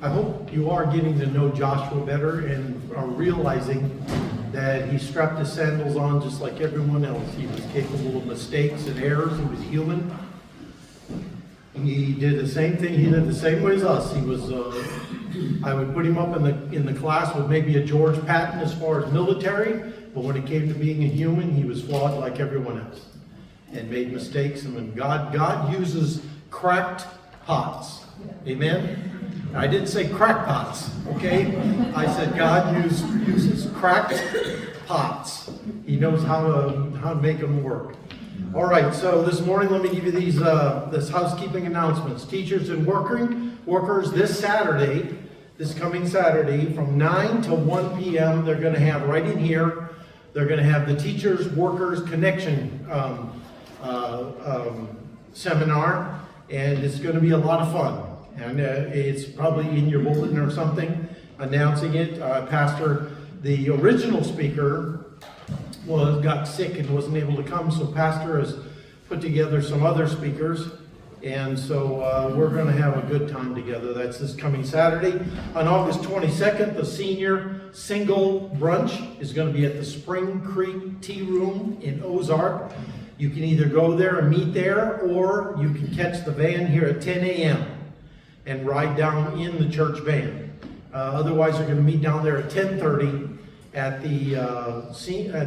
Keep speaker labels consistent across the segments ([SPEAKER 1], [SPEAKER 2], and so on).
[SPEAKER 1] I hope you are getting to know Joshua better and are realizing that he strapped his sandals on just like everyone else. He was capable of mistakes and errors. He was human. He did the same thing. He did the same way as us. He was. I would put him up in the class with maybe a George Patton as far as military, but when it came to being a human, he was flawed like everyone else and made mistakes. And when God uses cracked pots, amen. I didn't say crackpots, okay? I said God uses cracked pots. He knows how to make them work. All right, so this morning, let me give you these this housekeeping announcements. Teachers and workers this coming Saturday, from 9 to 1 p.m., they're going to have right in here, they're going to have the Teachers Workers Connection seminar, and it's going to be a lot of fun. And it's probably in your bulletin or something announcing it. The original speaker got sick and wasn't able to come, so Pastor has put together some other speakers, and so we're going to have a good time together. That's this coming Saturday. On August 22nd, the senior single brunch is going to be at the Spring Creek Tea Room in Ozark. You can either go there and meet there, or you can catch the van here at 10 a.m. and ride down in the church van. Otherwise, they're going to meet down there at 10:30 at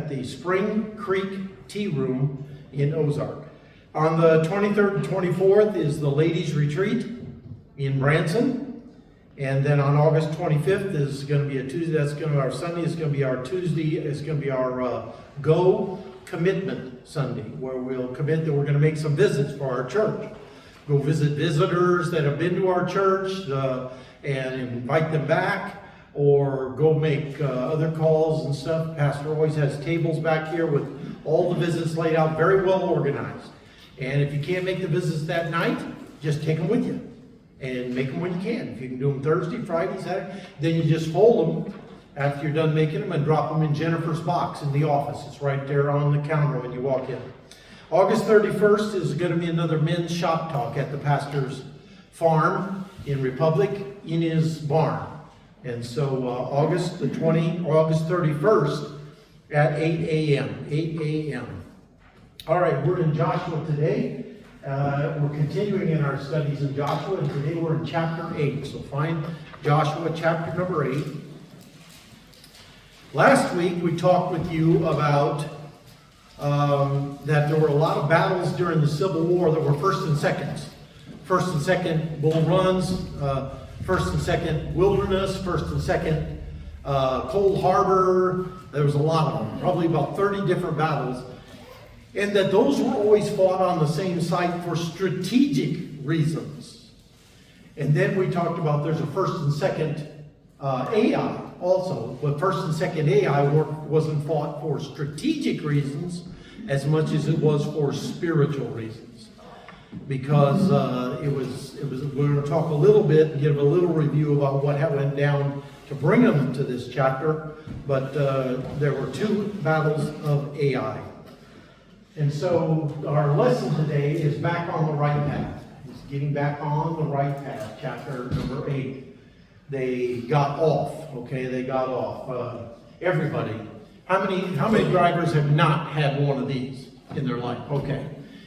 [SPEAKER 1] the Spring Creek Tea Room in Ozark. On the 23rd and 24th is the Ladies Retreat in Branson. And then on August 25th is going to be a Tuesday. That's going to be our Sunday. It's going to be our Tuesday. It's going to be our Go Commitment Sunday, where we'll commit that we're going to make some visits for our church. Go visit visitors that have been to our church and invite them back, or go make other calls and stuff. Pastor always has tables back here with all the visits laid out, very well organized. And if you can't make the visits that night, just take them with you and make them when you can. If you can do them Thursday, Friday, Saturday, then you just fold them after you're done making them and drop them in Jennifer's box in the office. It's right there on the counter when you walk in. August 31st is going to be another men's shop talk at the pastor's farm in Republic in his barn. And so August 31st at 8 a.m. 8 a.m. All right, we're in Joshua today. We're continuing in our studies in Joshua, and today we're in chapter 8. So find Joshua chapter number 8. Last week we talked with you about that there were a lot of battles during the Civil War that were first and seconds. First and second Bull Runs, first and second Wilderness, first and second Cold Harbor. There was a lot of them, probably about 30 different battles. And that those were always fought on the same site for strategic reasons. And then we talked about there's a first and second Ai also, but first and second Ai wasn't fought for strategic reasons as much as it was for spiritual reasons. Because we're going to talk a little bit and give a little review about what went down to bring them to this chapter. But there were two battles of Ai. And so our lesson today is back on the right path. It's getting back on the right path, chapter number 8. They got off, okay? They got off. Everybody. How many drivers have not had one of these in their life? Okay.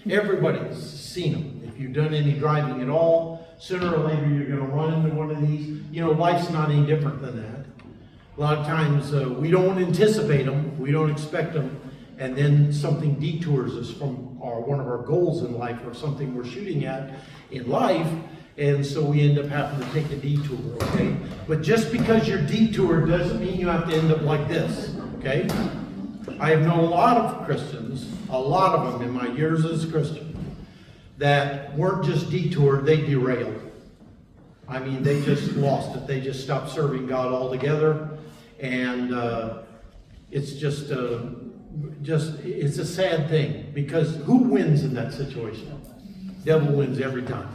[SPEAKER 1] Everybody's seen them. If you've done any driving at all, sooner or later you're going to run into one of these. You know, life's not any different than that. A lot of times we don't anticipate them. We don't expect them. And then something detours us from one of our goals in life, or something we're shooting at in life, and so we end up having to take a detour, okay? But just because you're detoured doesn't mean you have to end up like this, okay? I have known a lot of Christians, a lot of them in my years as a Christian, that weren't just detoured, they derailed. I mean, they just lost it. They just stopped serving God altogether, and it's just it's a sad thing, because who wins in that situation? Devil wins every time.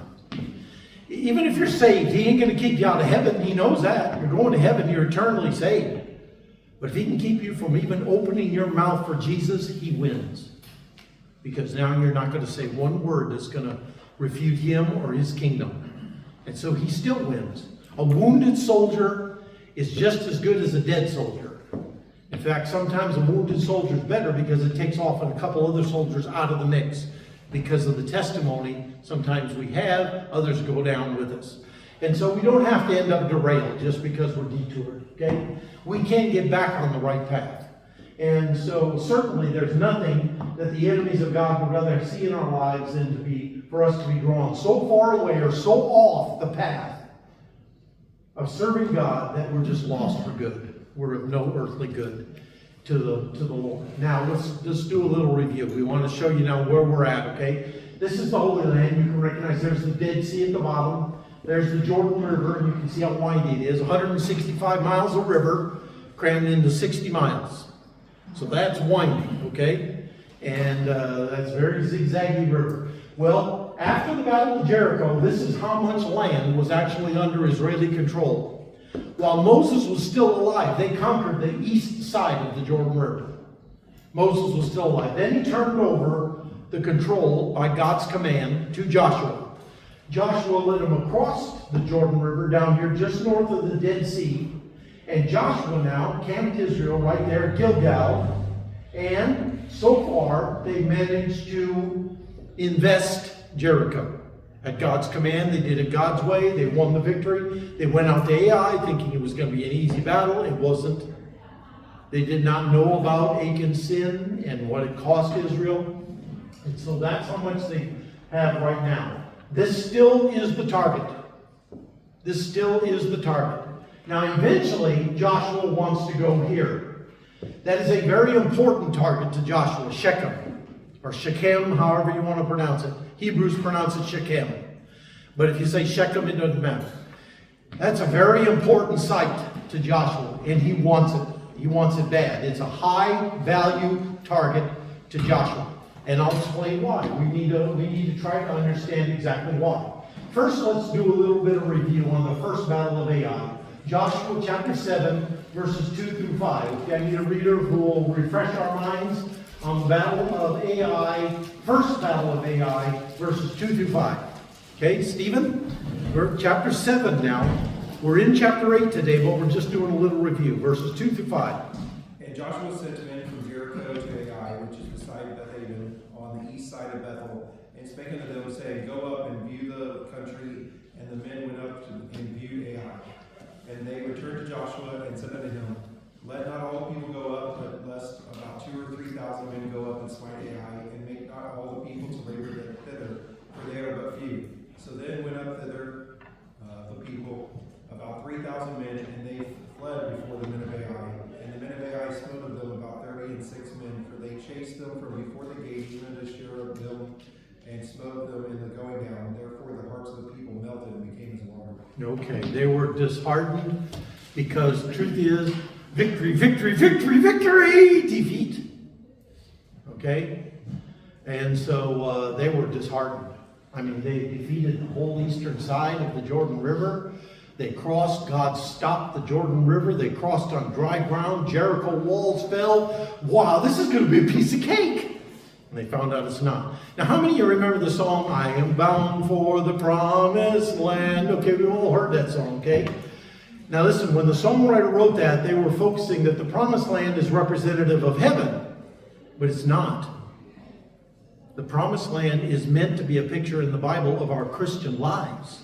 [SPEAKER 1] Even if you're saved, he ain't going to keep you out of heaven. He knows that. You're going to heaven, you're eternally saved. But if he can keep you from even opening your mouth for Jesus, he wins. Because now you're not going to say one word that's going to refute him or his kingdom. And so he still wins. A wounded soldier is just as good as a dead soldier. In fact, sometimes a wounded soldier is better because it takes off a couple other soldiers out of the mix. Because of the testimony, sometimes we have, others go down with us. And so we don't have to end up derailed just because we're detoured, okay? We can get back on the right path. And so certainly there's nothing that the enemies of God would rather see in our lives than for us to be drawn so far away or so off the path of serving God that we're just lost for good. We're of no earthly good to the Lord. Now let's just do a little review. We want to show you now where we're at, okay? This is the Holy Land. You can recognize there's the Dead Sea at the bottom. There's the Jordan River, and you can see how windy it is. 165 miles of river crammed into 60 miles. So that's windy, okay? And that's a very zigzaggy river. Well, after the Battle of Jericho, this is how much land was actually under Israeli control. While Moses was still alive, they conquered the east side of the Jordan River. Moses was still alive. Then he turned over the control by God's command to Joshua. Joshua led them across the Jordan River down here just north of the Dead Sea. And Joshua now camped Israel right there at Gilgal. And so far, they managed to invest Jericho. At God's command, they did it God's way. They won the victory. They went out to Ai thinking it was going to be an easy battle. It wasn't. They did not know about Achan's sin and what it cost Israel. And so that's how much they have right now. This still is the target. This still is the target. Now, eventually, Joshua wants to go here. That is a very important target to Joshua, Shechem, or Shechem, however you want to pronounce it. Hebrews pronounce it Shechem. But if you say Shechem, it doesn't matter. That's a very important site to Joshua, and he wants it. He wants it bad. It's a high-value target to Joshua. And I'll explain why. We need to try to understand exactly why. First, let's do a little bit of review on the first battle of Ai. Joshua chapter 7, verses 2 through 5. Okay, I need a reader who will refresh our minds on the battle of Ai, first battle of Ai, verses 2 through 5. Okay, Stephen? We're chapter 7 now. We're in chapter 8 today, but we're just doing a little review. Verses 2 through 5.
[SPEAKER 2] And Joshua sent men from Jericho to Ai, which is beside Bethaven, on the east side of Bethel, and spake unto them, saying, Go up and view the country. And the men went up and viewed Ai. And they returned to Joshua and said unto him, Let not all the people go up, but lest about 2,000 or 3,000 men go up and smite Ai, and make not all the people to labor thither, for they are but few. So then went up thither the people, about 3,000 men, and they fled before the men of Ai. And the men of Ai smote of them about 36 men, for they chased them from before the gate, even to Sheer-Abilim, and smote them in the going down. Therefore the hearts of the people melted and became as water.
[SPEAKER 1] Okay, they were disheartened because the truth is, victory, victory, victory, victory, defeat. Okay? And so they were disheartened. I mean, they defeated the whole eastern side of the Jordan River. They crossed. God stopped the Jordan River. They crossed on dry ground. Jericho walls fell. Wow, this is going to be a piece of cake. And they found out it's not. Now, how many of you remember the song, I am bound for the promised land? Okay, we've all heard that song, okay? Now listen, when the songwriter wrote that, they were focusing that the promised land is representative of heaven. But it's not. The promised land is meant to be a picture in the Bible of our Christian lives.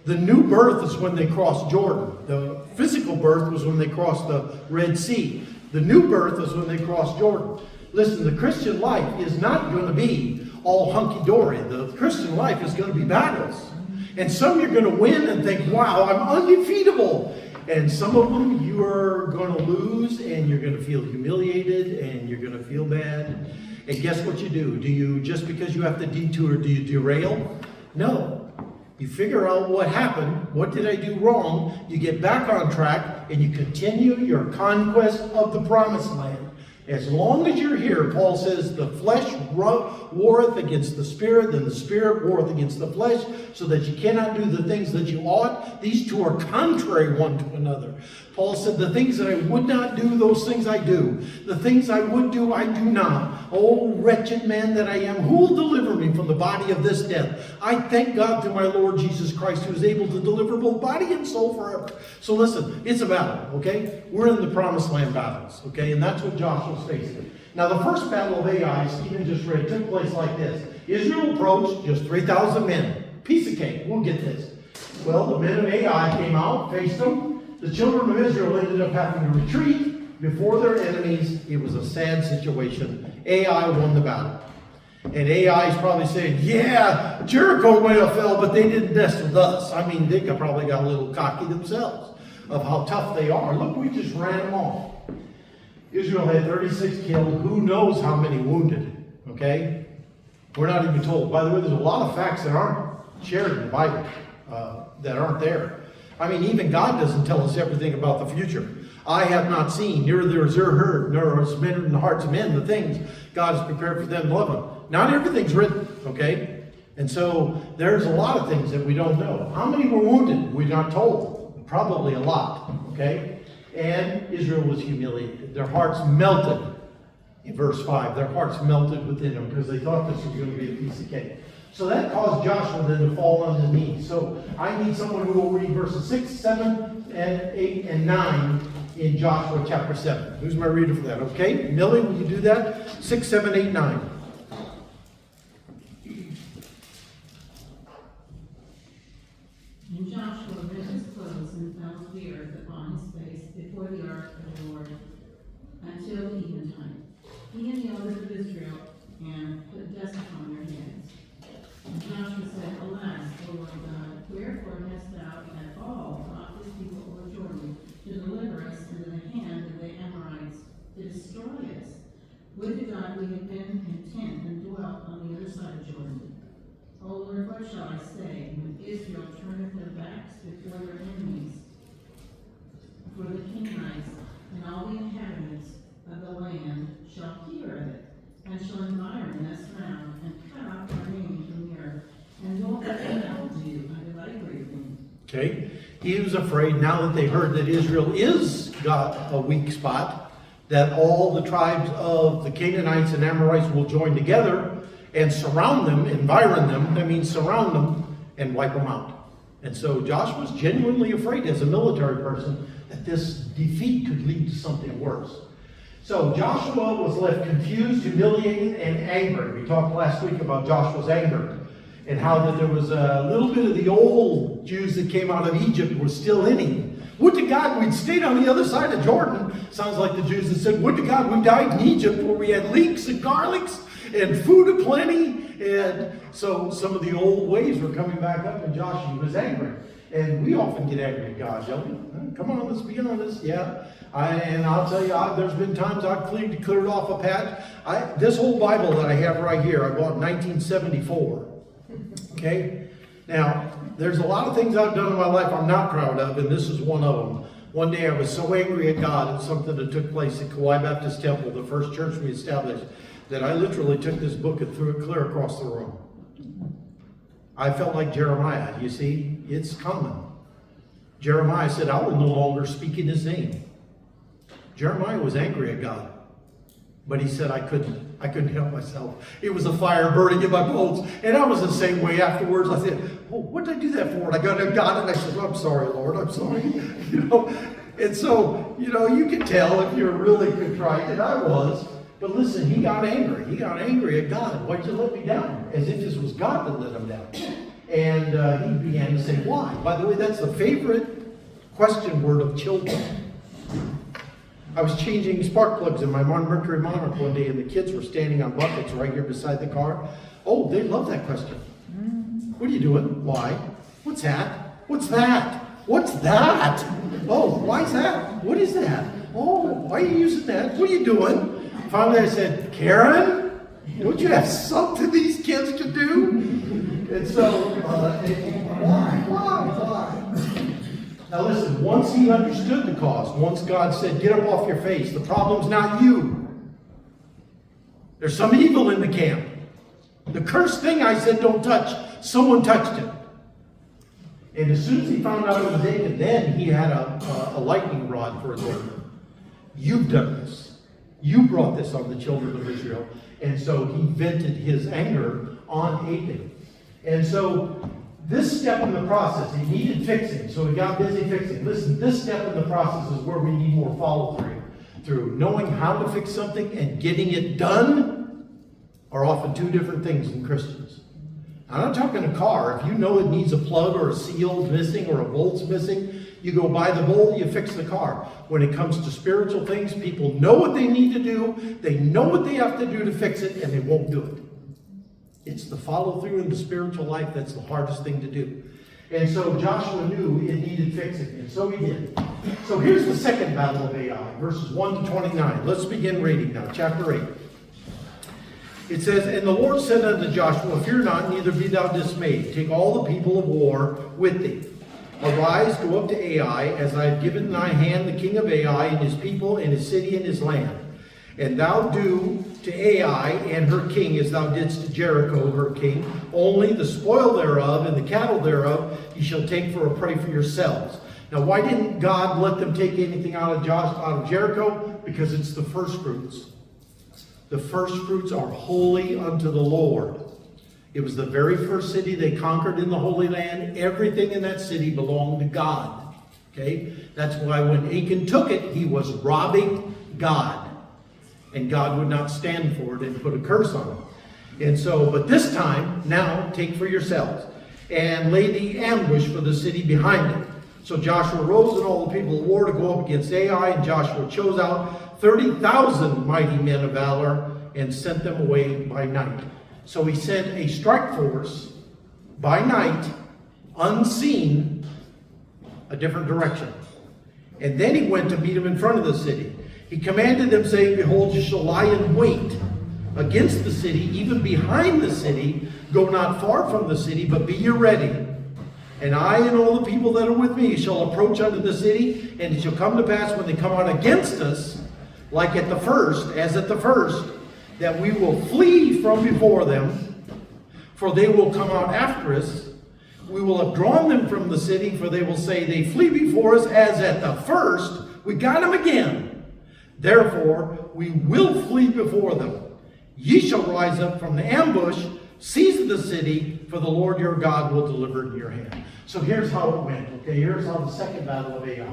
[SPEAKER 1] The new birth is when they crossed Jordan. The physical birth was when they crossed the Red Sea. The new birth is when they crossed Jordan. Listen, the Christian life is not going to be all hunky-dory. The Christian life is going to be battles. And some you're going to win and think, wow, I'm undefeatable. And some of them you are going to lose and you're going to feel humiliated and you're going to feel bad. And guess what you do? Do you, just because you have to detour, do you derail? No. You figure out what happened, what did I do wrong, you get back on track, and you continue your conquest of the promised land. As long as you're here, Paul says, the flesh warreth against the spirit, and the spirit warreth against the flesh, so that you cannot do the things that you ought. These two are contrary one to another. Paul said, the things that I would not do, those things I do. The things I would do, I do not. Oh, wretched man that I am, who will deliver me from the body of this death? I thank God through my Lord Jesus Christ, who is able to deliver both body and soul forever. So listen, it's a battle, okay? We're in the promised land battles, okay? And that's what Joshua's facing. Now, the first battle of Ai, Stephen just read, took place like this. Israel approached, just 3,000 men. Piece of cake, we'll get this. Well, the men of Ai came out, faced them. The children of Israel ended up having to retreat before their enemies. It was a sad situation. Ai won the battle. And Ai is probably saying, yeah, Jericho may have fell, but they didn't mess with us. I mean, they probably got a little cocky themselves of how tough they are. Look, we just ran them off. Israel had 36 killed. Who knows how many wounded? Okay? We're not even told. By the way, there's a lot of facts that aren't shared in the Bible, that aren't there. I mean, even God doesn't tell us everything about the future. I have not seen, neither has heard, nor has been in the hearts of men the things God has prepared for them to love Him. Not everything's written, okay? And so there's a lot of things that we don't know. How many were wounded? We're not told. Probably a lot, okay? And Israel was humiliated. Their hearts melted. In verse 5, their hearts melted within them because they thought this was going to be a piece of cake. So that caused Joshua then to fall on his knees. So I need someone who will read verses 6, 7, and 8, and 9 in Joshua chapter 7. Who's my reader for that? Okay, Millie, will you do that? 6, 7, 8, 9.
[SPEAKER 3] And Joshua rent his clothes and fell to the earth upon his face before the ark of the Lord until eventide. He and the elders of Israel and put dust upon their heads. And Joshua said, Alas, O Lord God, wherefore hast thou at all brought this people over Jordan to deliver us into the hand of the Amorites to destroy us? Would to God we had been content and dwelt on the other side of Jordan. O Lord, what shall I say when Israel turneth their backs before their enemies? For the Canaanites and all the inhabitants of the land shall hear of it, and shall environ us round, and cut off our name from the earth, and will what they now do under thy great name.
[SPEAKER 1] Okay, he was afraid now that they heard that Israel is got a weak spot, that all the tribes of the Canaanites and Amorites will join together and surround them, environ them, that means surround them and wipe them out. And so Joshua was genuinely afraid as a military person that this defeat could lead to something worse. So Joshua was left confused, humiliated, and angry. We talked last week about Joshua's anger and how that there was a little bit of the old Jews that came out of Egypt were still in him. Would to God we'd stayed on the other side of Jordan. Sounds like the Jews that said, would to God we died in Egypt where we had leeks and garlics and food aplenty. And so some of the old ways were coming back up, and Joshua was angry. And we often get angry at God, don't we? Come on, let's be honest. Yeah. And I'll tell you, there's been times I've cleared off a patch. This whole Bible that I have right here, I bought in 1974. Okay? Now, there's a lot of things I've done in my life I'm not proud of, and this is one of them. One day I was so angry at God at something that took place at Kauai Baptist Temple, the first church we established, that I literally took this book and threw it clear across the room. I felt like Jeremiah. You see, it's common. Jeremiah said, I will no longer speak in his name. Jeremiah was angry at God, but he said, I couldn't help myself. It was a fire burning in my bones, and I was the same way afterwards. I said, oh, what did I do that for? And I got to God, and I said, I'm sorry, Lord, I'm sorry. And so, you can tell if you're really contrite, and I was. But listen, he got angry. He got angry at God. Why'd you let me down? As if this was God that let him down. And he began to say, why? By the way, that's the favorite question word of children. I was changing spark plugs in my Mercury Monarch one day, and the kids were standing on buckets right here beside the car. Oh, they love that question. What are you doing? Why? What's that? What's that? What's that? Oh, why's that? What is that? Oh, why are you using that? What are you doing? Finally, I said, Karen, don't you have something these kids can do? And so, why? Now listen, once he understood the cause, once God said, get up off your face, the problem's not you. There's some evil in the camp. The cursed thing I said don't touch, someone touched it. And as soon as he found out it was Achan, then he had a lightning rod for his anger. You've done this. You brought this on the children of Israel. And so he vented his anger on Achan. And so this step in the process, he needed fixing. So he got busy fixing. Listen, this step in the process is where we need more follow-through. Knowing how to fix something and getting it done are often two different things in Christians. I'm not talking a car. If you know it needs a plug or a seal missing or a bolt's missing, you go buy the bolt, you fix the car. When it comes to spiritual things, people know what they need to do, they know what they have to do to fix it, and they won't do it. It's the follow-through in the spiritual life that's the hardest thing to do. And so Joshua knew it needed fixing, and so he did. So here's the second battle of Ai, verses 1 to 29. Let's begin reading now, chapter 8. It says, And the Lord said unto Joshua, Fear not, neither be thou dismayed. Take all the people of war with thee. Arise, go up to Ai, as I have given in thy hand the king of Ai, and his people, and his city, and his land. And thou do to Ai and her king as thou didst to Jericho, her king. Only the spoil thereof and the cattle thereof ye shall take for a prey for yourselves. Now, why didn't God let them take anything out of Jericho? Because it's the first fruits. The first fruits are holy unto the Lord. It was the very first city they conquered in the Holy Land. Everything in that city belonged to God. Okay? That's why when Achan took it, he was robbing God. And God would not stand for it and put a curse on it. And so, but this time, now take for yourselves and lay the ambush for the city behind it. So Joshua rose and all the people of war to go up against Ai, and Joshua chose out 30,000 mighty men of valor and sent them away by night. So he sent a strike force by night, unseen, a different direction. And then he went to meet them in front of the city. He commanded them, saying, Behold, you shall lie in wait against the city, even behind the city. Go not far from the city, but be ye ready. And I and all the people that are with me shall approach unto the city, and it shall come to pass when they come out against us, like at the first, as at the first, that we will flee from before them, for they will come out after us. We will have drawn them from the city, for they will say, They flee before us as at the first. We got them again. Therefore, we will flee before them. Ye shall rise up from the ambush, seize the city, for the Lord your God will deliver it in your hand. So here's how it went. Okay, here's how the second battle of Ai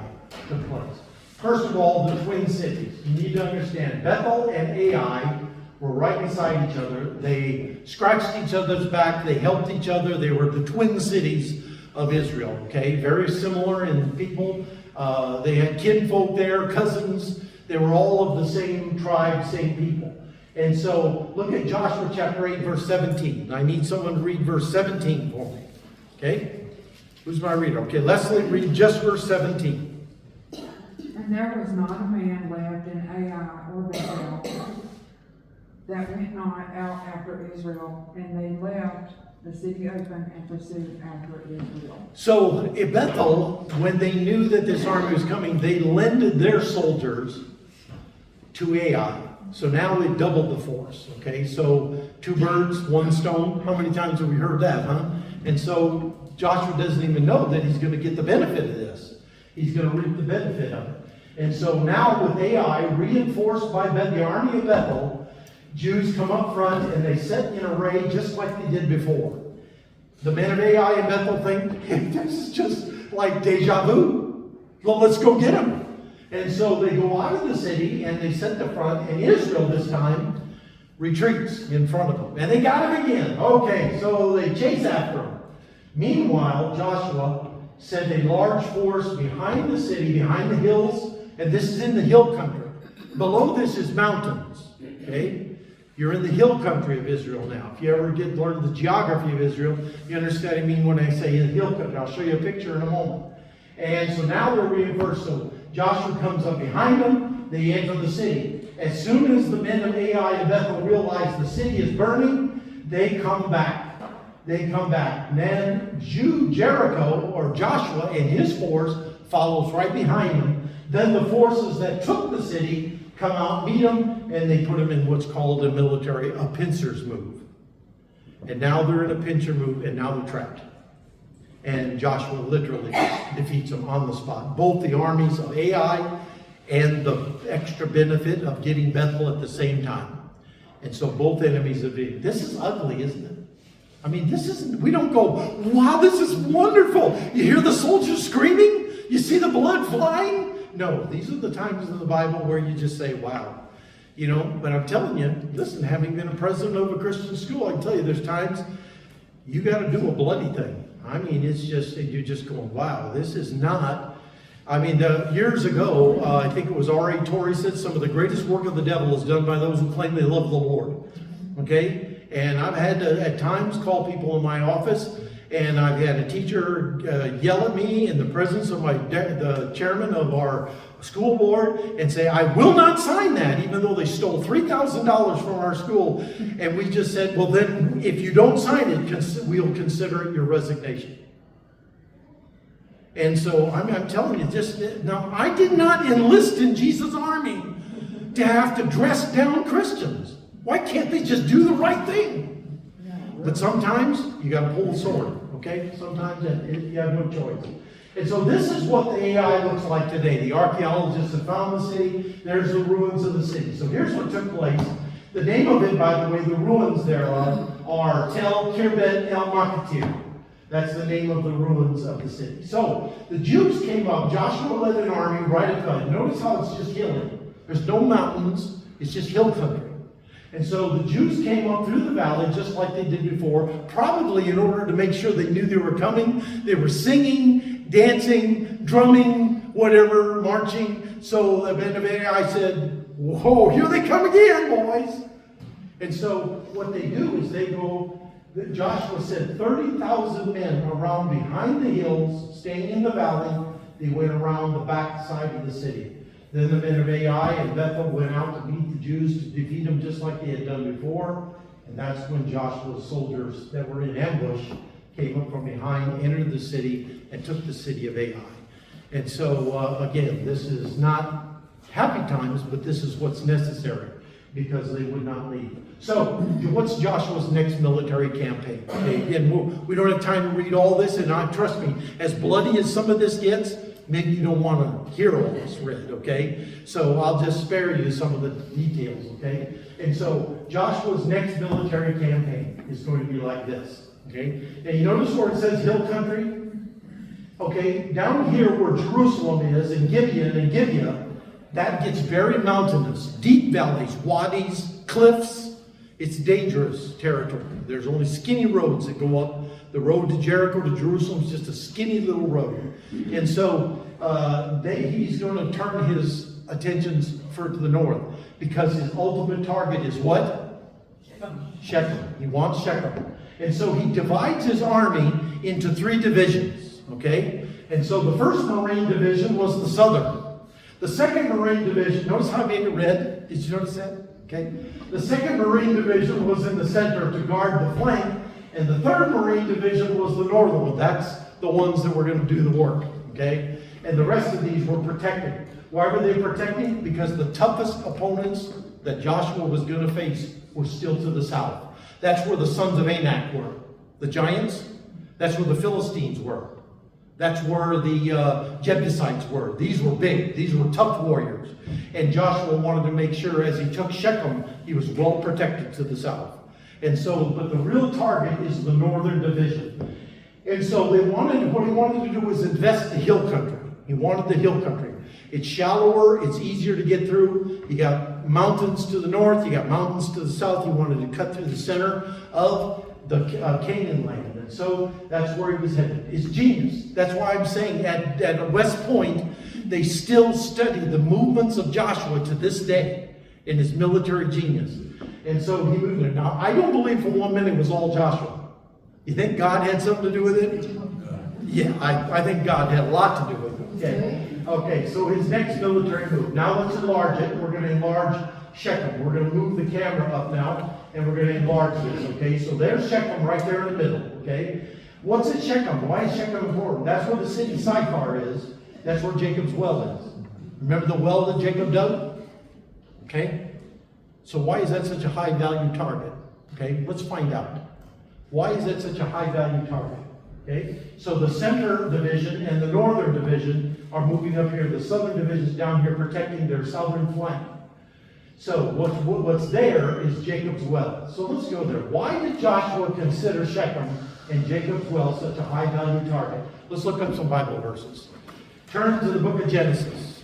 [SPEAKER 1] took place. First of all, the twin cities. You need to understand, Bethel and Ai were right beside each other. They scratched each other's back. They helped each other. They were the twin cities of Israel. Okay, very similar in people. They had kinfolk there, cousins. They were all of the same tribe, same people. And so look at Joshua chapter 8, verse 17. I need someone to read verse 17 for me. Okay? Who's my reader? Okay, Leslie, read just verse 17.
[SPEAKER 4] And there was not a man left in Ai or Bethel that went not out after Israel, and they left the city open and pursued after Israel.
[SPEAKER 1] So in Bethel, when they knew that this army was coming, they lended their soldiers to Ai. So now it doubled the force. Okay, so 2 birds, 1 stone. How many times have we heard that, huh? And so Joshua doesn't even know that he's going to get the benefit of this. He's going to reap the benefit of it. And so now with Ai reinforced by the army of Bethel, Jews come up front and they set in array just like they did before. The men of Ai and Bethel think, hey, this is just like deja vu. Well, let's go get them. And so they go out of the city and they set the front, and Israel this time retreats in front of them. And they got him again. Okay, so they chase after him. Meanwhile, Joshua sent a large force behind the city, behind the hills, and this is in the hill country. Below this is mountains. Okay? You're in the hill country of Israel now. If you ever learn the geography of Israel, you understand what I mean when I say the hill country. I'll show you a picture in a moment. And so now they're reinforced. So Joshua comes up behind them. They enter the city. As soon as the men of Ai and Bethel realize the city is burning, they come back. They come back. Then Jericho, or Joshua and his force, follows right behind them. Then the forces that took the city come out, meet them, and they put them in what's called a military, a pincers move. And now they're in a pincer move, and now they're trapped. And Joshua literally defeats them on the spot. Both the armies of Ai and the extra benefit of getting Bethel at the same time. And so both enemies are being, this is ugly, isn't it? I mean, this isn't, we don't go, wow, this is wonderful. You hear the soldiers screaming? You see the blood flying? No, these are the times in the Bible where you just say, wow. You know, but I'm telling you, listen, having been a president of a Christian school, I can tell you there's times you got to do a bloody thing. I mean, it's just, you're just going, wow, this is not, I mean, years ago, I think it was R.A. Torrey said some of the greatest work of the devil is done by those who claim they love the Lord. Okay? And I've had to, at times, call people in my office, and I've had a teacher yell at me in the presence of the chairman of our school board and say, I will not sign that, even though they stole $3,000 from our school. And we just said, well, then, if you don't sign it, we'll consider it your resignation. And so, I'm telling you, now, I did not enlist in Jesus' army to have to dress down Christians. Why can't they just do the right thing? But sometimes, you got to pull the sword, okay? Sometimes you have no choice. And so this is what the AI looks like today. The archaeologists have found the city. There's the ruins of the city. So here's what took place. The name of it, by the way, the ruins there are Tel Kirbet El Makatir. That's the name of the ruins of the city. So the Jews came up. Joshua led an army right at the. Notice how it's just hilly. There's no mountains. It's just hill country. And so the Jews came up through the valley just like they did before, probably in order to make sure they knew they were coming. They were singing, dancing, drumming, whatever, marching. So the men of Ai said, whoa, here they come again, boys. And so what they do is they go, Joshua said 30,000 men around behind the hills, staying in the valley. They went around the back side of the city. Then the men of Ai and Bethel went out to meet the Jews to defeat them just like they had done before. And that's when Joshua's soldiers that were in ambush came up from behind, entered the city, and took the city of Ai. And so, again, this is not happy times, but this is what's necessary because they would not leave. So, what's Joshua's next military campaign? Okay, again, we don't have time to read all this, and trust me, as bloody as some of this gets, maybe you don't want to hear all this read, okay? So I'll just spare you some of the details, okay? And so Joshua's next military campaign is going to be like this, okay? And you notice where it says hill country? Okay, down here where Jerusalem is, in Gibeon and Gibeah, that gets very mountainous, deep valleys, wadis, cliffs. It's dangerous territory. There's only skinny roads that go up. The road to Jericho to Jerusalem is just a skinny little road. And so he's going to turn his attentions to the north because his ultimate target is what? Shechem. He wants Shechem. And so he divides his army into 3 divisions, okay? And so the 1st Marine Division was the southern. The 2nd Marine Division, notice how I made it red? Did you notice that? Okay. The 2nd Marine Division was in the center to guard the flank. And the 3rd Marine Division was the northern one. That's the ones that were going to do the work, okay? And the rest of these were protecting. Why were they protecting? Because the toughest opponents that Joshua was going to face were still to the south. That's where the sons of Anak were. The giants. That's where the Philistines were. That's where the Jebusites were. These were big. These were tough warriors. And Joshua wanted to make sure as he took Shechem, he was well protected to the south. And so, but the real target is the northern division. And so what he wanted to do was invest the hill country. He wanted the hill country. It's shallower, it's easier to get through. You got mountains to the north, you got mountains to the south. He wanted to cut through the center of the Canaan land. And so that's where he was headed. It's genius. That's why I'm saying at West Point, they still study the movements of Joshua to this day in his military genius. And so he moved it. Now, I don't believe for 1 minute it was all Joshua. You think God had something to do with it? Yeah, I think God had a lot to do with it. Okay, so his next military move. Now let's enlarge it. We're going to enlarge Shechem. We're going to move the camera up now, and we're going to enlarge this, okay? So there's Shechem right there in the middle, okay? What's at Shechem? Why is Shechem important? That's where the city Sychar is. That's where Jacob's well is. Remember the well that Jacob dug? Okay? So why is that such a high value target? Okay, let's find out. Why is that such a high value target? Okay, so the center division and the northern division are moving up here. The southern division is down here protecting their southern flank. So what's there is Jacob's well. So let's go there. Why did Joshua consider Shechem and Jacob's well such a high value target? Let's look up some Bible verses. Turn to the book of Genesis.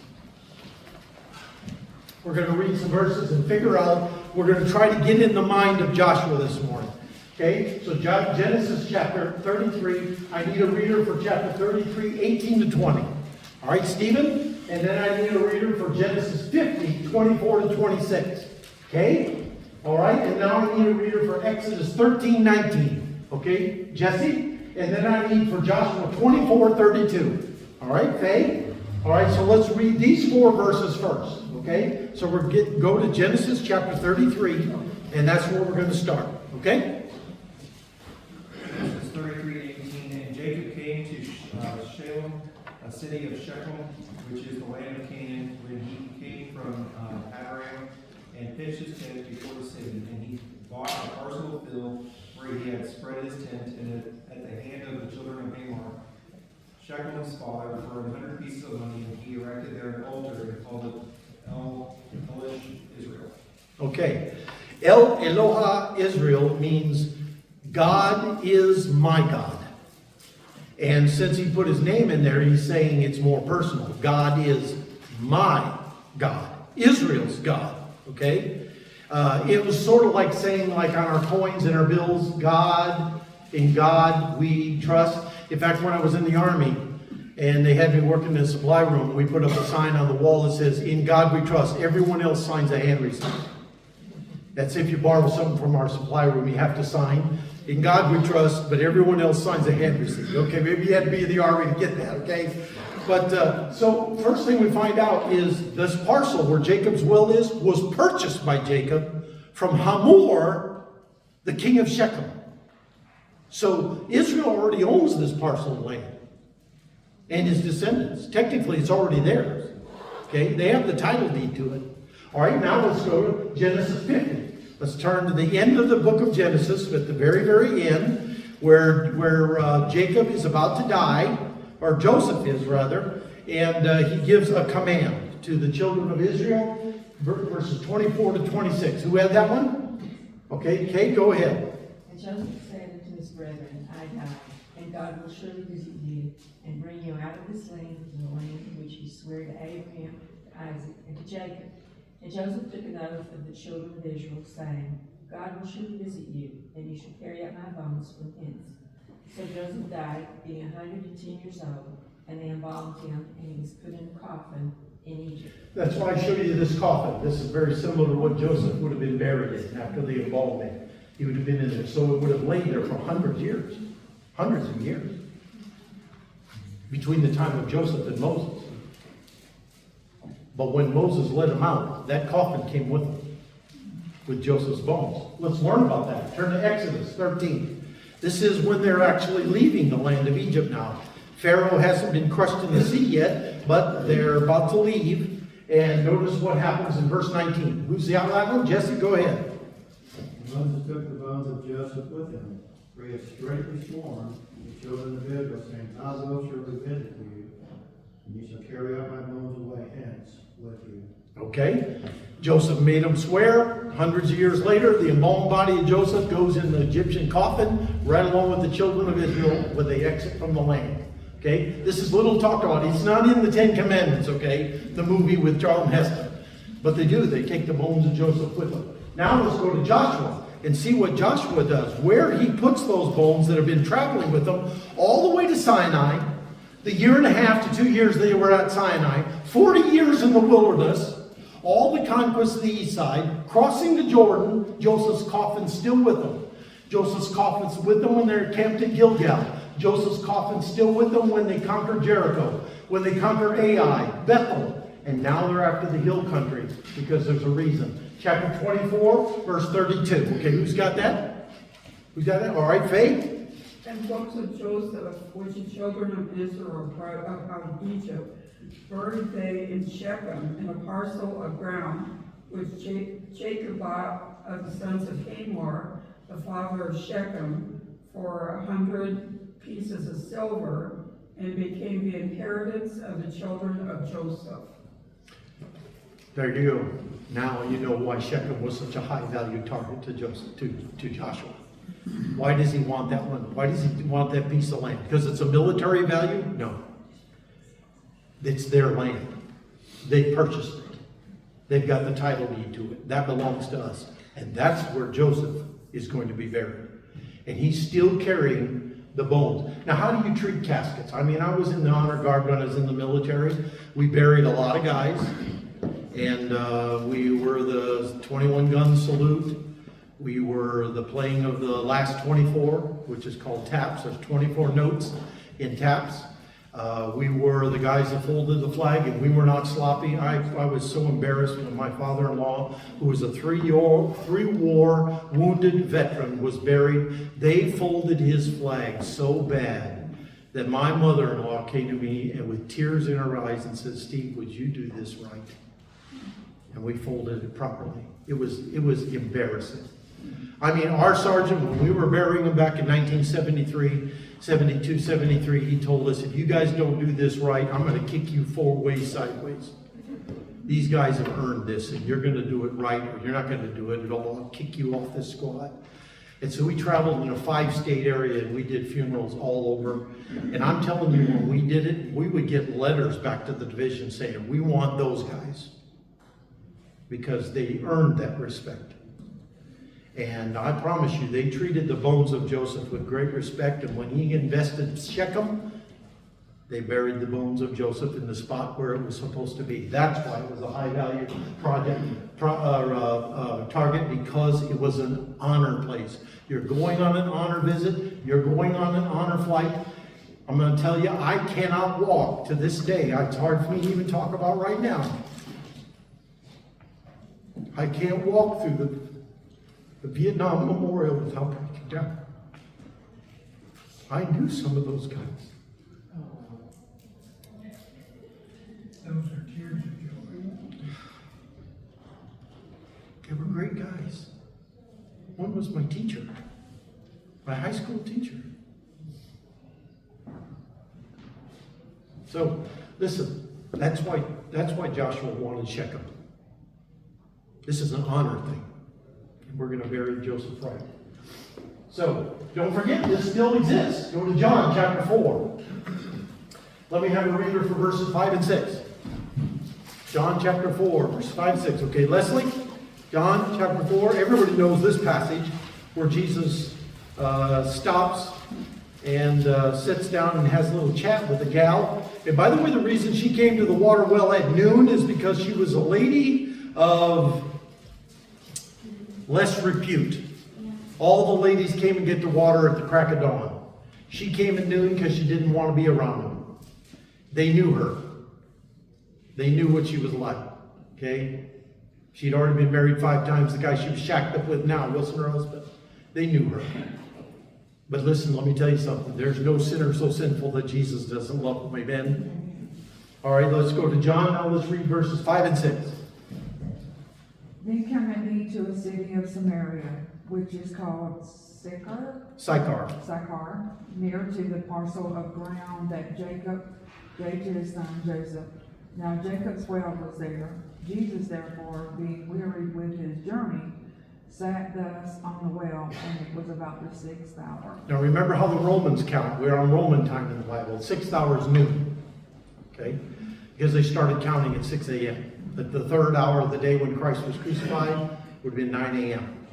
[SPEAKER 1] We're going to read some verses and figure out, we're going to try to get in the mind of Joshua this morning. Okay, so Genesis chapter 33. I need a reader for chapter 33, 18 to 20. All right, Stephen? And then I need a reader for Genesis 50, 24 to 26. Okay? All right, and now I need a reader for Exodus 13, 19. Okay, Jesse? And then I need for Joshua 24, 32. All right, Faye? All right, so let's read these 4 verses first. Okay? So go to Genesis chapter 33, and that's where we're going to start. Okay?
[SPEAKER 2] Genesis 33:18, and Jacob came to Shalem, a city of Shechem, which is the land of Canaan, when he came from Abraham, and pitched his tent before the city. And he bought a parcel of field where he had spread his tent, and at the hand of the children of Hamor, Shechem's father, for 100 pieces of money, and he erected there an altar and called it El Elish Israel.
[SPEAKER 1] Okay. El Eloha Israel means God is my God. And since he put his name in there, he's saying it's more personal. God is my God. Israel's God. Okay? It was sort of like saying, like on our coins and our bills, God, in God we trust. In fact, when I was in the Army and they had me working in the supply room, we put up a sign on the wall that says, in God we trust. Everyone else signs a hand receipt. That's if you borrow something from our supply room, you have to sign. In God we trust, but everyone else signs a hand receipt. Okay, maybe you had to be in the Army to get that, okay? But, so first thing we find out is this parcel where Jacob's well is, was purchased by Jacob from Hamor, the king of Shechem. So Israel already owns this parcel of land and his descendants. Technically, it's already theirs. Okay, they have the title deed to it. All right, now let's go to Genesis 50. Let's turn to the end of the book of Genesis, at the very, very end, where Jacob is about to die, or Joseph is rather, and he gives a command to the children of Israel, verses 24 to 26. Who had that one? Okay, Kate, go ahead.
[SPEAKER 5] And Joseph said unto his brethren, I die, and God will surely visit you, and bring you out of this land to the land which he sware to Abraham, to Isaac, and to Jacob. And Joseph took an oath of the children of Israel, saying, God will surely visit you, and you shall carry out my bones from hence. So Joseph died, being 110 years old, and they embalmed him, and he was put in a coffin in Egypt.
[SPEAKER 1] That's why I showed you this coffin. This is very similar to what Joseph would have been buried in after the embalming. He would have been in there. So it would have laid there for hundreds of years. Hundreds of years. Between the time of Joseph and Moses. But when Moses let him out, that coffin came with him. With Joseph's bones. Let's learn about that. Turn to Exodus 13. This is when they're actually leaving the land of Egypt now. Pharaoh hasn't been crushed in the sea yet, but they're about to leave. And notice what happens in verse 19. Who's the outlaw? Jesse, go ahead.
[SPEAKER 6] Moses took the bones of Joseph with him, for he had straightly sworn the children of Israel, saying, I will surely visit you, and you shall carry out my bones away hence with you.
[SPEAKER 1] Okay. Joseph made them swear. Hundreds of years later, the embalmed body of Joseph goes in the Egyptian coffin, right along with the children of Israel when they exit from the land. Okay? This is little talked about. It's not in the Ten Commandments, okay? The movie with Charlton Heston. But they do. They take the bones of Joseph with them. Now let's go to Joshua and see what Joshua does. Where he puts those bones that have been traveling with them all the way to Sinai. The 1.5 to 2 years they were at Sinai. 40 years in the wilderness. All the conquests of the east side. Crossing the Jordan. Joseph's coffin's still with them. Joseph's coffin's with them when they're camped at Gilgal. Joseph's coffin's still with them when they conquered Jericho. When they conquered Ai, Bethel. And now they're after the hill country because there's a reason. Chapter 24, verse 32. Okay, who's got that? Who's got that? All right, Faith.
[SPEAKER 7] And books of Joseph, which the children of Israel brought up out of Egypt, buried they in Shechem in a parcel of ground which Jacob bought of the sons of Hamor, the father of Shechem, for 100 pieces of silver, and became the inheritance of the children of Joseph.
[SPEAKER 1] There you go. Now you know why Shechem was such a high-value target to Joseph, to Joshua. Why does he want that one? Why does he want that piece of land? Because it's a military value? No. It's their land. They purchased it. They've got the title deed to it. That belongs to us. And that's where Joseph is going to be buried. And he's still carrying the bones. Now, how do you treat caskets? I mean, I was in the honor guard when I was in the military. We buried a lot of guys. And we were the 21 gun salute. We were the playing of the last 24, which is called taps. There's 24 notes in taps. We were the guys that folded the flag, and we were not sloppy. I was so embarrassed when my father-in-law, who was a three-war wounded veteran, was buried. They folded his flag so bad that my mother-in-law came to me and with tears in her eyes and said, "Steve, would you do this right?" And we folded it properly. It was embarrassing. I mean, our sergeant, when we were burying him back in 1973, 72, 73, he told us, if you guys don't do this right, I'm going to kick you 4 ways sideways. These guys have earned this, and you're going to do it right, or you're not going to do it at all. I'll kick you off this squad. And so we traveled in a 5-state area, and we did funerals all over. And I'm telling you, when we did it, we would get letters back to the division saying, we want those guys. Because they earned that respect. And I promise you, they treated the bones of Joseph with great respect. And when he invested Shechem, they buried the bones of Joseph in the spot where it was supposed to be. That's why it was a high-value target, because it was an honor place. You're going on an honor visit. You're going on an honor flight. I'm going to tell you, I cannot walk to this day. It's hard for me to even talk about right now. I can't walk through the Vietnam Memorial without breaking down. I knew some of those guys.
[SPEAKER 6] Those are tears of joy.
[SPEAKER 1] They were great guys. One was my teacher, my high school teacher. So, listen, that's why Joshua wanted Shechem. This is an honor thing. And we're going to bury Joseph right. So, don't forget, this still exists. Go to John chapter 4. Let me have a reader for verses 5 and 6. John chapter 4, verse 5 and 6. Okay, Leslie? John chapter 4. Everybody knows this passage where Jesus stops and sits down and has a little chat with a gal. And by the way, the reason she came to the water well at noon is because she was a lady of less repute. All the ladies came and get the water at the crack of dawn. She came at noon because she didn't want to be around them. They knew her. They knew what she was like. Okay? She'd already been married 5 times. The guy she was shacked up with now wasn't her husband. They knew her. But listen, let me tell you something. There's no sinner so sinful that Jesus doesn't love them. Amen? All right, let's go to John. Now let's read verses 5 and 6.
[SPEAKER 4] Then came he to a city of Samaria, which is called
[SPEAKER 1] Sychar.
[SPEAKER 4] Near to the parcel of ground that Jacob gave to his son Joseph. Now Jacob's well was there. Jesus, therefore, being wearied with his journey, sat thus on the well, and it was about the 6th hour.
[SPEAKER 1] Now remember how the Romans count. We're on Roman time in the Bible. 6th hour is noon. Okay? Because they started counting at 6 a.m. But the 3rd hour of the day when Christ was crucified would have been 9 a.m.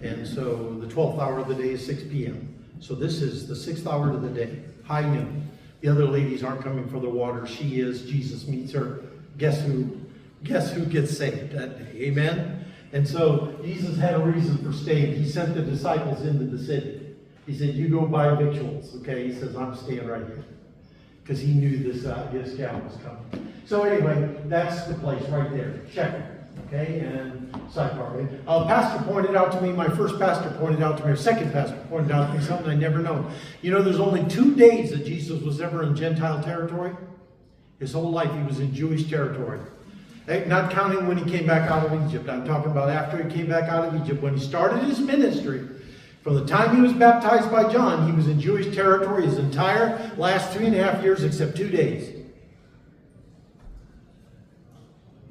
[SPEAKER 1] And so the 12th hour of the day is 6 p.m. So this is the 6th hour of the day, high noon. The other ladies aren't coming for the water. She is. Jesus meets her. Guess who gets saved that day? Amen? And so Jesus had a reason for staying. He sent the disciples into the city. He said, you go buy victuals. Okay? He says, I'm staying right here. Because he knew this gal was coming. So anyway, that's the place right there. Check it. Okay? And Sychar. Pastor pointed out to me, my first pastor pointed out to me, or second pastor pointed out to me something I never known. You know, there's only 2 days that Jesus was ever in Gentile territory. His whole life he was in Jewish territory. Not counting when he came back out of Egypt. I'm talking about after he came back out of Egypt. When he started his ministry, from the time he was baptized by John, he was in Jewish territory his entire last 3.5 years except 2 days.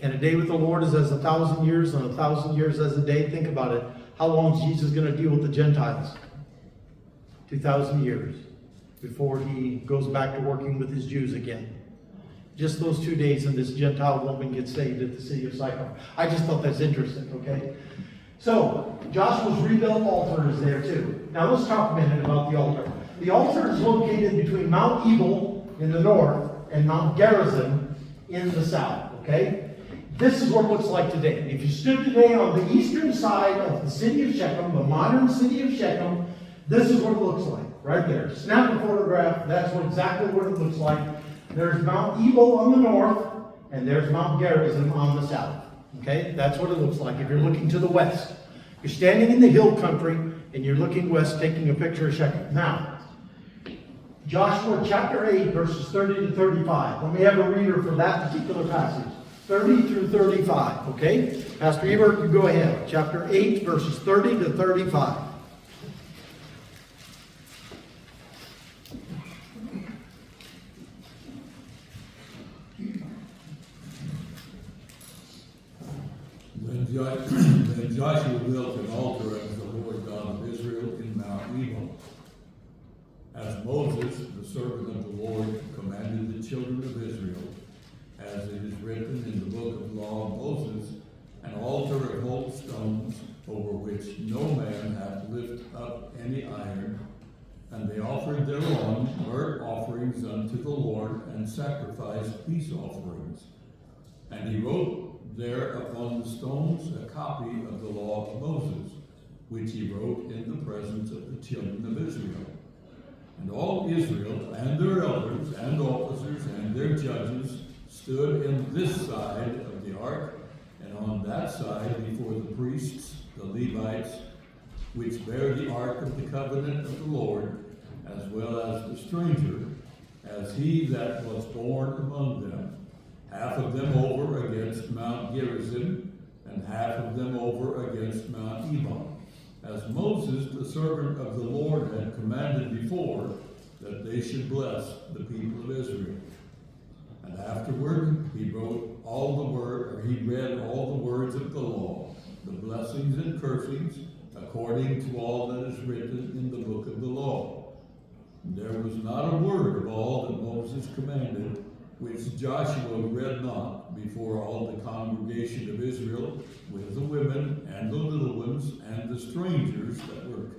[SPEAKER 1] And a day with the Lord is as 1,000 years, and 1,000 years as a day. Think about it. How long is Jesus going to deal with the Gentiles? 2,000 years before he goes back to working with his Jews again. Just those 2 days, and this Gentile woman gets saved at the city of Sychar. I just thought that's interesting, okay? So, Joshua's rebuilt altar is there too. Now let's talk a minute about the altar. The altar is located between Mount Ebal in the north and Mount Gerizim in the south, okay? This is what it looks like today. If you stood today on the eastern side of the city of Shechem, the modern city of Shechem, this is what it looks like, right there. Snap a photograph, that's exactly what it looks like. There's Mount Ebal on the north, and there's Mount Gerizim on the south. Okay, that's what it looks like if you're looking to the west. You're standing in the hill country, and you're looking west, taking a picture of Shechem. Now, Joshua chapter 8, verses 30 to 35. Let me have a reader for that particular passage. 30 through 35, okay? Pastor Ebert, you go ahead. Chapter 8, verses 30 to 35.
[SPEAKER 8] Then Joshua built an altar unto the Lord God of Israel in Mount Ebal, as Moses, the servant of the Lord, commanded the children of Israel, as it is written in the book of the law of Moses, an altar of whole stones, over which no man hath lifted up any iron. And they offered thereon burnt offerings unto the Lord, and sacrificed peace offerings. And he wrote there upon the stones a copy of the law of Moses, which he wrote in the presence of the children of Israel. And all Israel, and their elders, and officers, and their judges, stood in this side of the ark, and on that side before the priests, the Levites, which bear the ark of the covenant of the Lord, as well as the stranger, as he that was born among them. Half of them over against Mount Gerizim, and half of them over against Mount Ebal, as Moses, the servant of the Lord, had commanded before, that they should bless the people of Israel. And afterward he read all the words of the law, the blessings and cursings, according to all that is written in the book of the law. And there was not a word of all that Moses commanded, which Joshua read not before all the congregation of Israel, with the women and the little ones and the strangers that were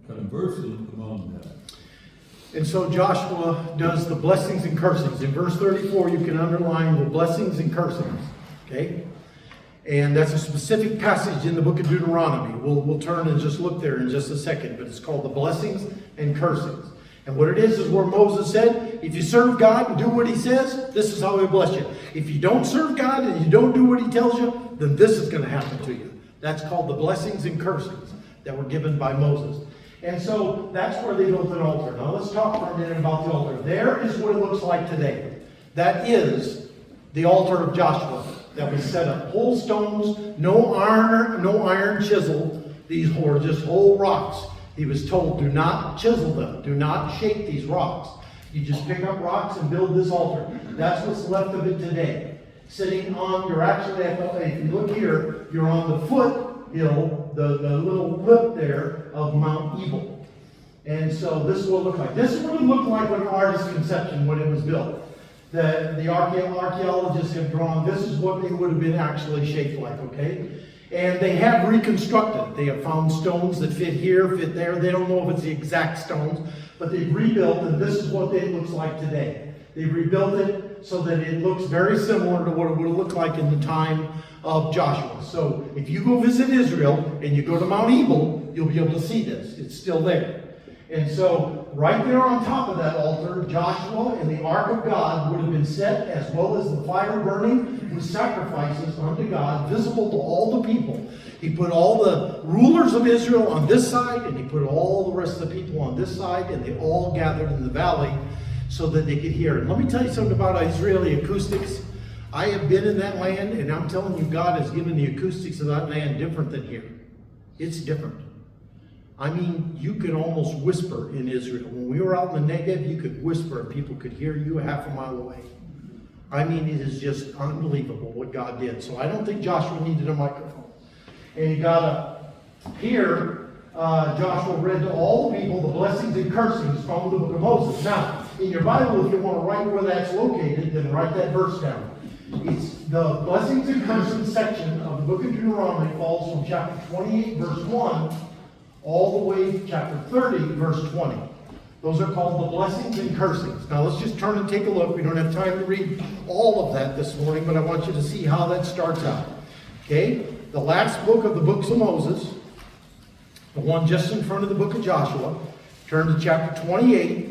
[SPEAKER 8] conversing among them.
[SPEAKER 1] And so Joshua does the blessings and cursings. In verse 34, you can underline the blessings and cursings. Okay? And that's a specific passage in the book of Deuteronomy. We'll turn and just look there in just a second, but it's called the blessings and cursings. And what it is where Moses said, if you serve God and do what he says, this is how he'll bless you. If you don't serve God and you don't do what he tells you, then this is going to happen to you. That's called the blessings and cursings that were given by Moses. And so that's where they built an altar. Now let's talk for a minute about the altar. There is what it looks like today. That is the altar of Joshua that was set up. Whole stones, no iron chisel. These were just whole rocks. He was told, do not chisel them. Do not shape these rocks. You just pick up rocks and build this altar. That's what's left of it today. Sitting on, you're actually, if you look here, you're on the foothill, the little lip there of Mount Ebal. And so this is what it looked like. This is what it looked like when artist's conception, when it was built. The archaeologists have drawn, this is what it would have been actually shaped like, okay? And they have reconstructed. They have found stones that fit here, fit there. They don't know if it's the exact stones, but they've rebuilt, and this is what it looks like today. They've rebuilt it so that it looks very similar to what it would have looked like in the time of Joshua. So if you go visit Israel and you go to Mount Ebal, you'll be able to see this. It's still there. And so right there on top of that altar, Joshua and the ark of God would have been set, as well as the fire burning with sacrifices unto God, visible to all the people. He put all the rulers of Israel on this side, and he put all the rest of the people on this side, and they all gathered in the valley so that they could hear. And let me tell you something about Israeli acoustics. I have been in that land, and I'm telling you, God has given the acoustics of that land different than here. It's different. I mean, you could almost whisper in Israel. When we were out in the Negev, you could whisper and people could hear you half a mile away. I mean, it is just unbelievable what God did. So I don't think Joshua needed a microphone. And he got up. Here, Joshua read to all the people the blessings and cursings from the book of Moses. Now, in your Bible, if you want to write where that's located, then write that verse down. It's the blessings and cursings section of the book of Deuteronomy falls from chapter 28, verse 1, all the way to chapter 30, verse 20. Those are called the blessings and cursings. Now let's just turn and take a look. We don't have time to read all of that this morning, but I want you to see how that starts out. Okay? The last book of the books of Moses, the one just in front of the book of Joshua. Turn to chapter 28,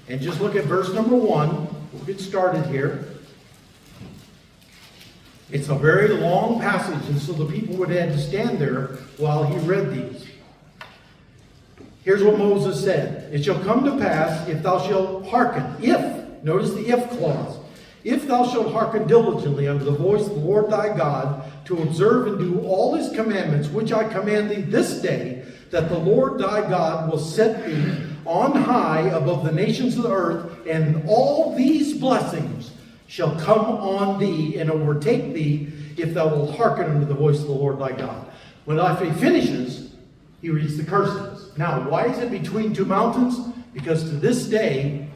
[SPEAKER 1] and just look at verse number 1. We'll get started here. It's a very long passage, and so the people would have to stand there while he read these. Here's what Moses said. It shall come to pass, if thou shalt hearken, notice the if clause, if thou shalt hearken diligently unto the voice of the Lord thy God, to observe and do all his commandments, which I command thee this day, that the Lord thy God will set thee on high above the nations of the earth, and all these blessings shall come on thee and overtake thee, if thou wilt hearken unto the voice of the Lord thy God. When after he finishes, he reads the curses. Now, why is it between two mountains? Because to this day,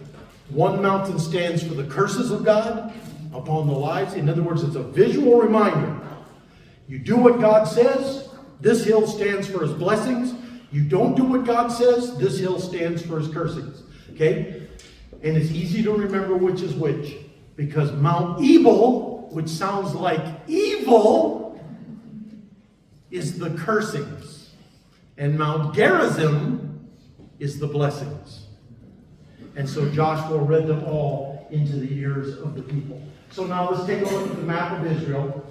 [SPEAKER 1] one mountain stands for the curses of God upon the lives. In other words, it's a visual reminder. You do what God says, this hill stands for his blessings. You don't do what God says, this hill stands for his cursings. Okay? And it's easy to remember which is which. Because Mount Ebal, which sounds like evil, is the cursings. And Mount Gerizim is the blessings. And so Joshua read them all into the ears of the people. So now let's take a look at the map of Israel.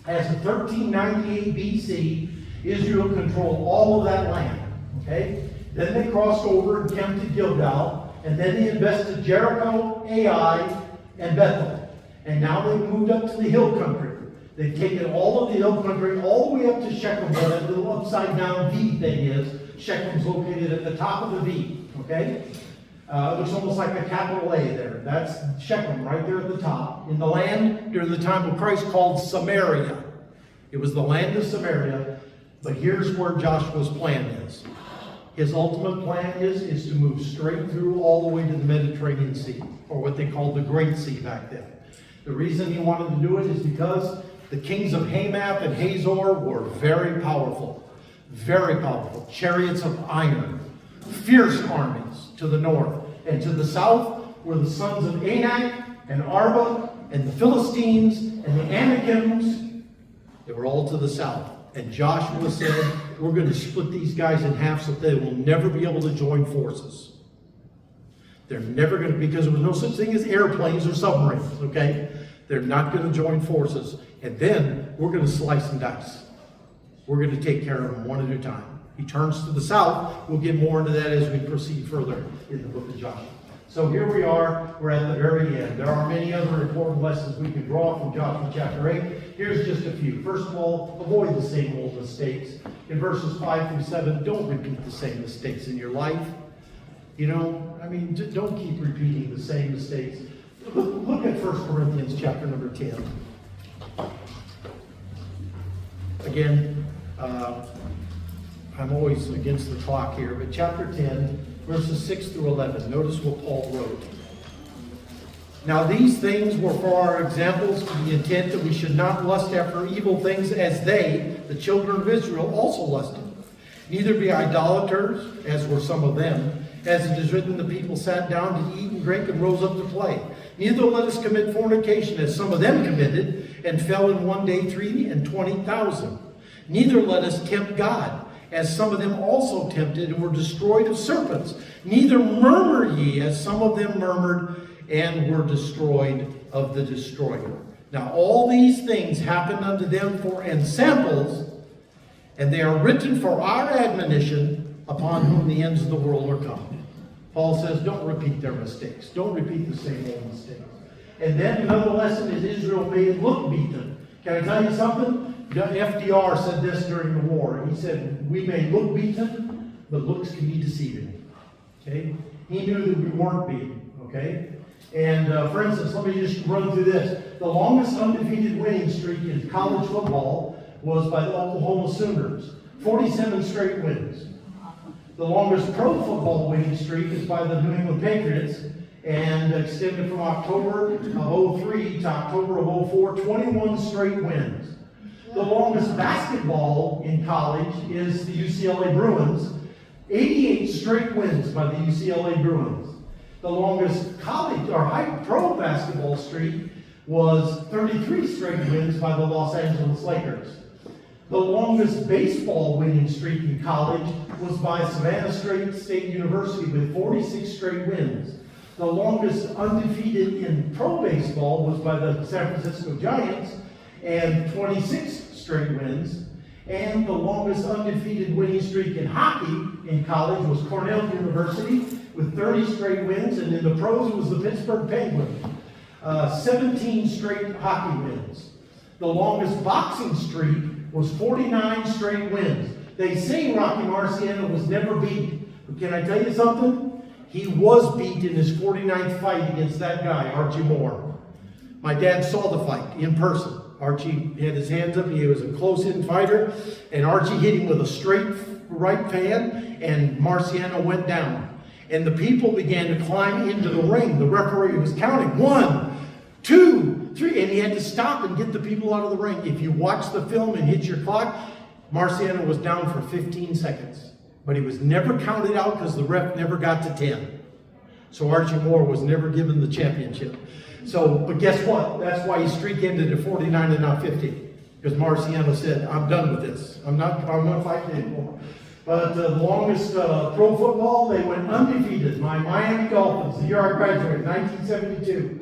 [SPEAKER 1] As of 1398 BC, Israel controlled all of that land. Okay? Then they crossed over and camped at Gilgal. And then they invested Jericho, Ai, and Bethel. And now they've moved up to the hill country. They've taken all of the hill country all the way up to Shechem, where that little upside down V thing is. Shechem's located at the top of the V. Okay? It looks almost like a capital A there. That's Shechem right there at the top. In the land during the time of Christ called Samaria. It was the land of Samaria. But here's where Joshua's plan is. His ultimate plan is to move straight through all the way to the Mediterranean Sea, or what they called the Great Sea back then. The reason he wanted to do it is because the kings of Hamath and Hazor were very powerful. Very powerful. Chariots of iron. Fierce armies to the north. And to the south were the sons of Anak and Arba and the Philistines and the Anakims. They were all to the south. And Joshua said, we're going to split these guys in half so they will never be able to join forces. They're never going to, because there was no such thing as airplanes or submarines, okay? They're not going to join forces. And then we're going to slice and dice. We're going to take care of them one at a time. He turns to the south. We'll get more into that as we proceed further in the book of Joshua. So here we are. We're at the very end. There are many other important lessons we can draw from Joshua chapter 8. Here's just a few. First of all, avoid the same old mistakes. In verses 5 through 7, don't repeat the same mistakes in your life. You know, I mean, don't keep repeating the same mistakes. Look at 1 Corinthians chapter number 10. Again, I'm always against the clock here, but chapter 10, verses 6 through 11. Notice what Paul wrote. Now these things were for our examples, to the intent that we should not lust after evil things as they, the children of Israel, also lusted. Neither be idolaters, as were some of them. As it is written, the people sat down to eat and drink and rose up to play. Neither let us commit fornication, as some of them committed, and fell in one day 23,000. Neither let us tempt God, as some of them also tempted and were destroyed of serpents. Neither murmur ye, as some of them murmured and were destroyed of the destroyer. Now all these things happened unto them for ensamples, and they are written for our admonition, upon whom the ends of the world are come. Paul says, don't repeat their mistakes. Don't repeat the same old mistakes. And then another lesson is Israel made look beaten. Can I tell you something? FDR said this during the war. He said, we may look beaten, but looks can be deceiving. Okay? He knew that we weren't beaten. Okay? And for instance, let me just run through this. The longest undefeated winning streak in college football was by the Oklahoma Sooners. 47 straight wins. The longest pro football winning streak is by the New England Patriots, and extended from October of 03 to October of 04, 21 straight wins. The longest basketball in college is the UCLA Bruins, 88 straight wins by the UCLA Bruins. The longest college or high pro basketball streak was 33 straight wins by the Los Angeles Lakers. The longest baseball winning streak in college was by Savannah State University with 46 straight wins. The longest undefeated in pro baseball was by the San Francisco Giants and 26 straight wins. And the longest undefeated winning streak in hockey in college was Cornell University with 30 straight wins, and in the pros was the Pittsburgh Penguins, 17 straight hockey wins. The longest boxing streak was 49 straight wins. They say Rocky Marciano was never beat, but can I tell you something? He was beat in his 49th fight against that guy, Archie Moore. My dad saw the fight in person. Archie had his hands up, he was a close-in fighter, and Archie hit him with a straight right hand, and Marciano went down. And the people began to climb into the ring. The referee was counting 1, 2, 3, and he had to stop and get the people out of the ring. If you watch the film and hit your clock, Marciano was down for 15 seconds. But he was never counted out because the ref never got to 10. So Archie Moore was never given the championship. So, but guess what? That's why his streak ended at 49 and not 50. Because Marciano said, I'm done with this. I'm not fighting anymore. But the longest pro football, they went undefeated. My Miami Dolphins, the year I graduated, 1972.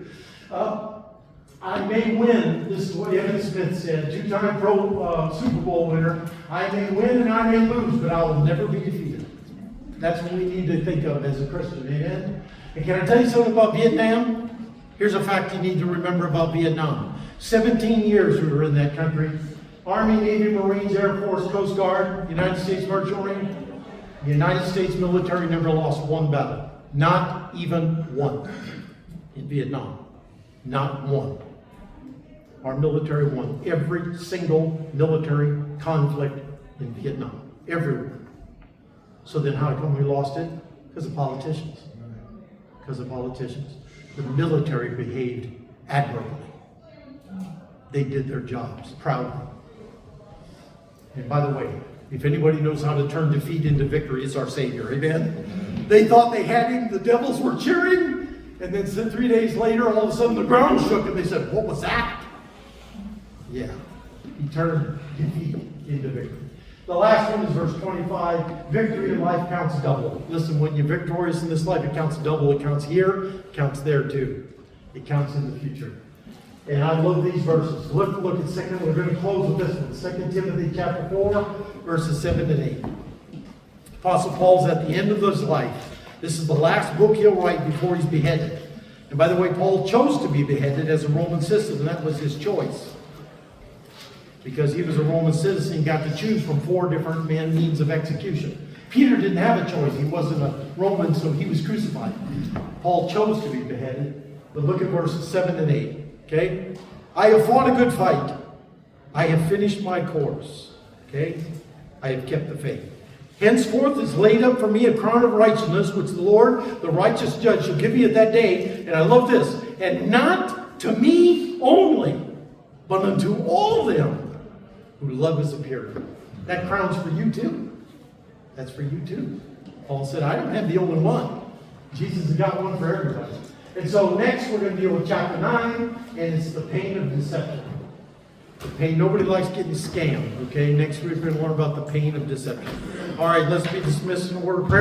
[SPEAKER 1] I may win, this is what Evan Smith said, two-time pro Super Bowl winner. I may win and I may lose, but I will never be defeated. That's what we need to think of as a Christian, amen? And can I tell you something about Vietnam? Here's a fact you need to remember about Vietnam. 17 years we were in that country. Army, Navy, Marines, Air Force, Coast Guard, United States Merchant Marine. The United States military never lost one battle. Not even one in Vietnam. Not one. Our military won every single military conflict in Vietnam. Everywhere. So then how come we lost it? Because of politicians. Because of politicians. The military behaved admirably. They did their jobs proudly. And by the way, if anybody knows how to turn defeat into victory, it's our Savior. Amen? They thought they had him. The devils were cheering. And then 3 days later, all of a sudden the ground shook and they said, what was that? Yeah. He turned defeat into victory. The last one is verse 25. Victory in life counts double. Listen, when you're victorious in this life, it counts double. It counts here. It counts there too. It counts in the future. And I love these verses. Look at second. We're going to close with this one. 2 Timothy chapter 4, verses 7 and 8. Apostle Paul's at the end of his life. This is the last book he'll write before he's beheaded. And by the way, Paul chose to be beheaded as a Roman citizen. That was his choice. Because he was a Roman citizen, he got to choose from 4 different means of execution. Peter didn't have a choice. He wasn't a Roman, so he was crucified. Paul chose to be beheaded. But look at verses 7 and 8. Okay? I have fought a good fight. I have finished my course. Okay? I have kept the faith. Henceforth is laid up for me a crown of righteousness, which the Lord, the righteous judge, shall give me at that day. And I love this. And not to me only, but unto all them who love his appearing. That crown's for you too. That's for you too. Paul said, I don't have the only one. Jesus has got one for everybody. And so next we're going to deal with chapter 9, and it's the pain of deception. The pain, nobody likes getting scammed, okay? Next week we're going to learn about the pain of deception. All right, let's be dismissed in a word of prayer.